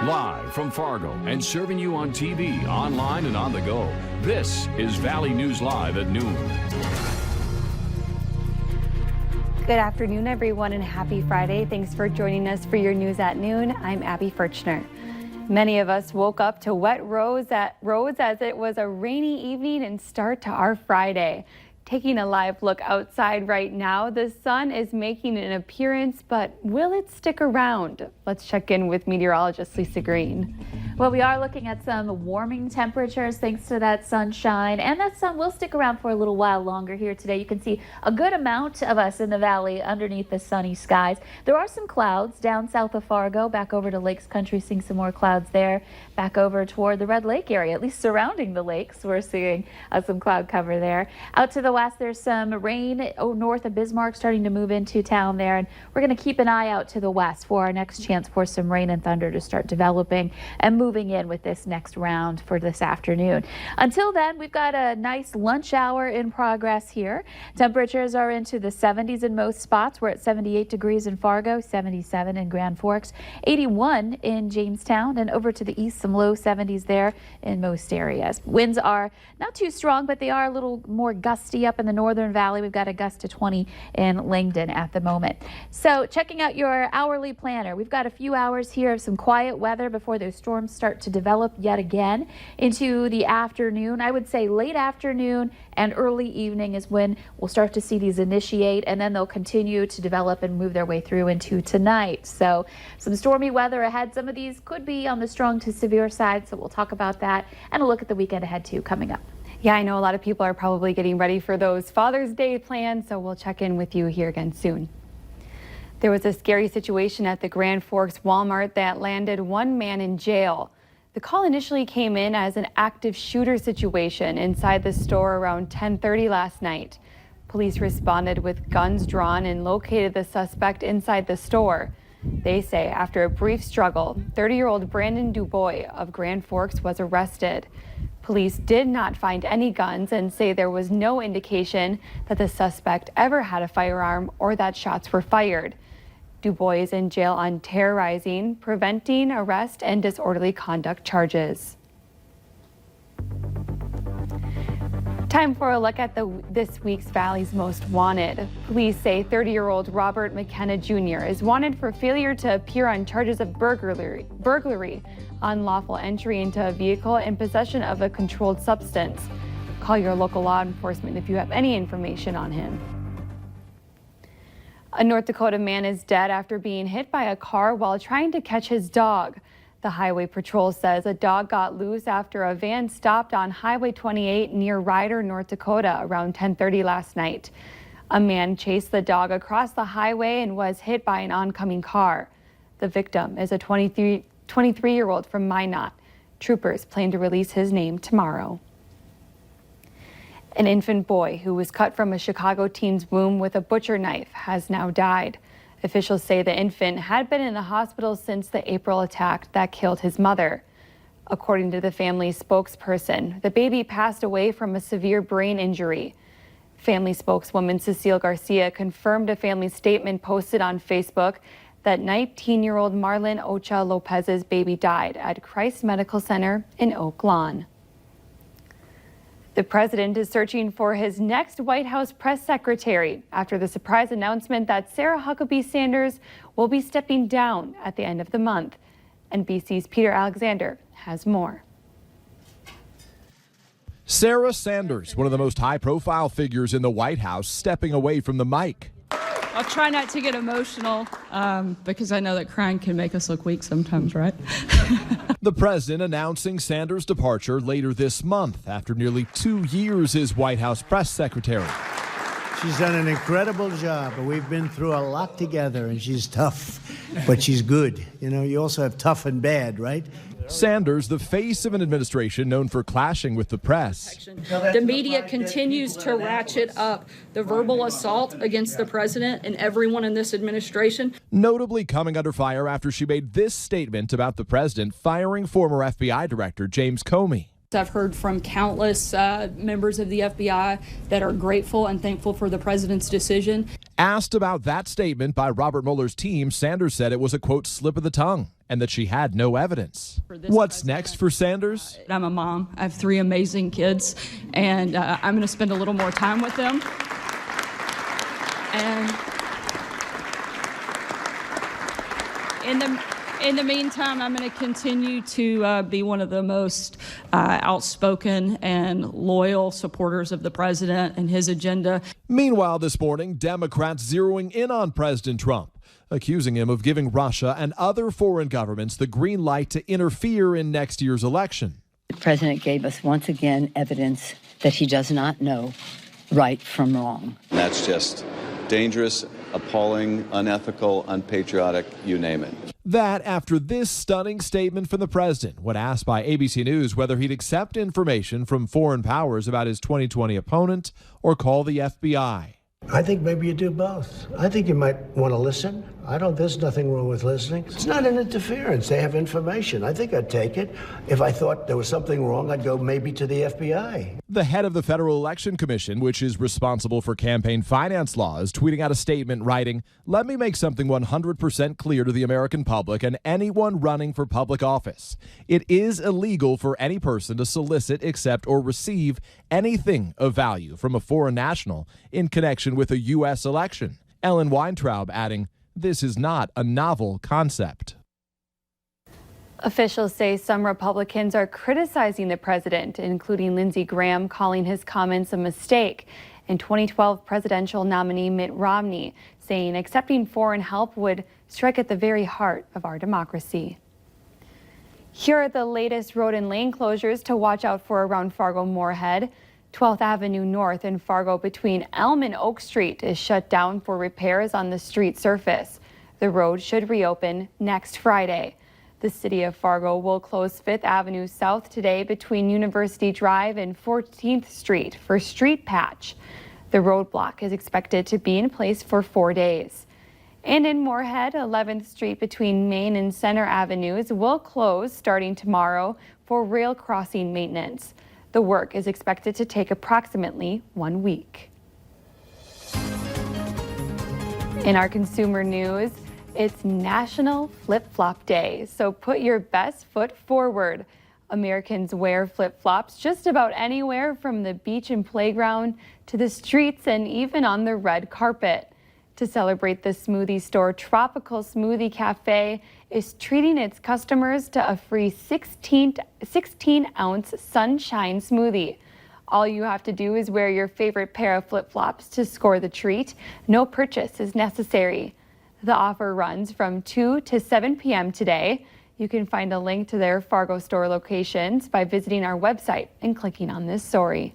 Live from Fargo and serving you on TV, online, and on the go. This is Valley News Live at noon. Good afternoon, everyone, and happy Friday. Thanks for joining us for your news at noon. I'm Abby Furchner. Many of us woke up to wet roads as it was a rainy evening and start to our Friday. Taking a live look outside right now, the sun is making an appearance, but will it stick around? Let's check in with meteorologist Lisa Green. Well, we are looking at some warming temperatures thanks to that sunshine, and that sun will stick around for a little while longer here today. You can see a good amount of us in the valley underneath the sunny skies. There are some clouds down south of Fargo, back over to Lakes Country, seeing some more clouds there. Back over toward the Red Lake area, at least surrounding the lakes, we're seeing some cloud cover there. Out to the west, there's some rain north of Bismarck starting to move into town there, and we're going to keep an eye out to the west for our next chance for some rain and thunder to start developing and moving in with this next round for this afternoon. Until then, we've got a nice lunch hour in progress here. Temperatures are into the 70s in most spots. We're at 78 degrees in Fargo, 77 in Grand Forks, 81 in Jamestown, and over to the east, some low 70s there in most areas. Winds are not too strong, but they are a little more gusty up in the northern valley. We've got a gust to 20 in Langdon at the moment. So checking out your hourly planner, we've got a few hours here of some quiet weather before those storms start to develop yet again into the afternoon. I would say late afternoon and early evening is when we'll start to see these initiate, and then they'll continue to develop and move their way through into tonight. So some stormy weather ahead. Some of these could be on the strong to severe side, so we'll talk about that and a look at the weekend ahead too coming up. Yeah, I know a lot of people are probably getting ready for those Father's Day plans, so we'll check in with you here again soon. There was a scary situation at the Grand Forks Walmart that landed one man in jail. The call initially came in as an active shooter situation inside the store around 10:30 last night. Police responded with guns drawn and located the suspect inside the store. They say after a brief struggle, 30-year-old Brandon Dubois of Grand Forks was arrested. Police did not find any guns and say there was no indication that the suspect ever had a firearm or that shots were fired. Dubois is in jail on terrorizing, preventing arrest, and disorderly conduct charges. Time for a look at this week's Valley's Most Wanted. Police say 30-year-old Robert McKenna Jr. is wanted for failure to appear on charges of burglary, unlawful entry into a vehicle, and possession of a controlled substance. Call your local law enforcement if you have any information on him. A North Dakota man is dead after being hit by a car while trying to catch his dog. The Highway Patrol says a dog got loose after a van stopped on Highway 28 near Ryder, North Dakota around 10:30 last night. A man chased the dog across the highway and was hit by an oncoming car. The victim is a 23-year-old from Minot. Troopers plan to release his name tomorrow. An infant boy who was cut from a Chicago teen's womb with a butcher knife has now died. Officials say the infant had been in the hospital since the April attack that killed his mother. According to the family spokesperson, the baby passed away from a severe brain injury. Family spokeswoman Cecile Garcia confirmed a family statement posted on Facebook that 19-year-old Marlon Ocha Lopez's baby died at Christ Medical Center in Oak Lawn. The president is searching for his next White House press secretary after the surprise announcement that Sarah Huckabee Sanders will be stepping down at the end of the month. NBC's Peter Alexander has more. Sarah Sanders, one of the most high-profile figures in the White House, stepping away from the mic. I'll try not to get emotional because I know that crying can make us look weak sometimes, right? The president announcing Sanders' departure later this month after nearly 2 years as White House press secretary. She's done an incredible job. We've been through a lot together, and she's tough, but she's good. You know, you also have tough and bad, right? Sanders, the face of an administration known for clashing with the press. The media continues to ratchet up the verbal assault against the president and everyone in this administration. Notably coming under fire after she made this statement about the president firing former FBI Director James Comey. I've heard from countless members of the FBI that are grateful and thankful for the president's decision. Asked about that statement by Robert Mueller's team, Sanders said it was a, quote, slip of the tongue and that she had no evidence. What's next for Sanders? I'm a mom. I have 3 amazing kids, and I'm going to spend a little more time with them. And in the meantime, I'm going to continue to be one of the most outspoken and loyal supporters of the president and his agenda. Meanwhile, this morning, Democrats zeroing in on President Trump, accusing him of giving Russia and other foreign governments the green light to interfere in next year's election. The president gave us once again evidence that he does not know right from wrong. That's just dangerous, appalling, unethical, unpatriotic, you name it. That after this stunning statement from the president when asked by ABC News whether he'd accept information from foreign powers about his 2020 opponent or call the FBI. I think maybe you do both. I think you might want to listen. There's nothing wrong with listening. It's not an interference. They have information. I think I'd take it. If I thought there was something wrong, I'd go maybe to the FBI. The head of the Federal Election Commission, which is responsible for campaign finance laws, tweeting out a statement writing, "Let me make something 100% clear to the American public and anyone running for public office. It is illegal for any person to solicit, accept, or receive anything of value from a foreign national in connection with a U.S. election." Ellen Weintraub adding, "This is not a novel concept." Officials say some Republicans are criticizing the president, including Lindsey Graham calling his comments a mistake, and 2012 presidential nominee Mitt Romney saying accepting foreign help would strike at the very heart of our democracy. Here are the latest road and lane closures to watch out for around Fargo-Moorhead. 12th Avenue North in Fargo between Elm and Oak Street is shut down for repairs on the street surface. The road should reopen next Friday. The city of Fargo will close 5th Avenue South today between University Drive and 14th Street for street patch. The roadblock is expected to be in place for 4 days. And in Moorhead, 11th Street between Main and Center Avenues will close starting tomorrow for rail crossing maintenance. The work is expected to take approximately 1 week. In our consumer news, it's National Flip-Flop Day, so put your best foot forward. Americans wear flip-flops just about anywhere from the beach and playground to the streets and even on the red carpet. To celebrate the smoothie store, Tropical Smoothie Cafe is treating its customers to a free 16-ounce Sunshine smoothie. All you have to do is wear your favorite pair of flip-flops to score the treat. No purchase is necessary. The offer runs from 2 to 7 p.m. today. You can find a link to their Fargo store locations by visiting our website and clicking on this story.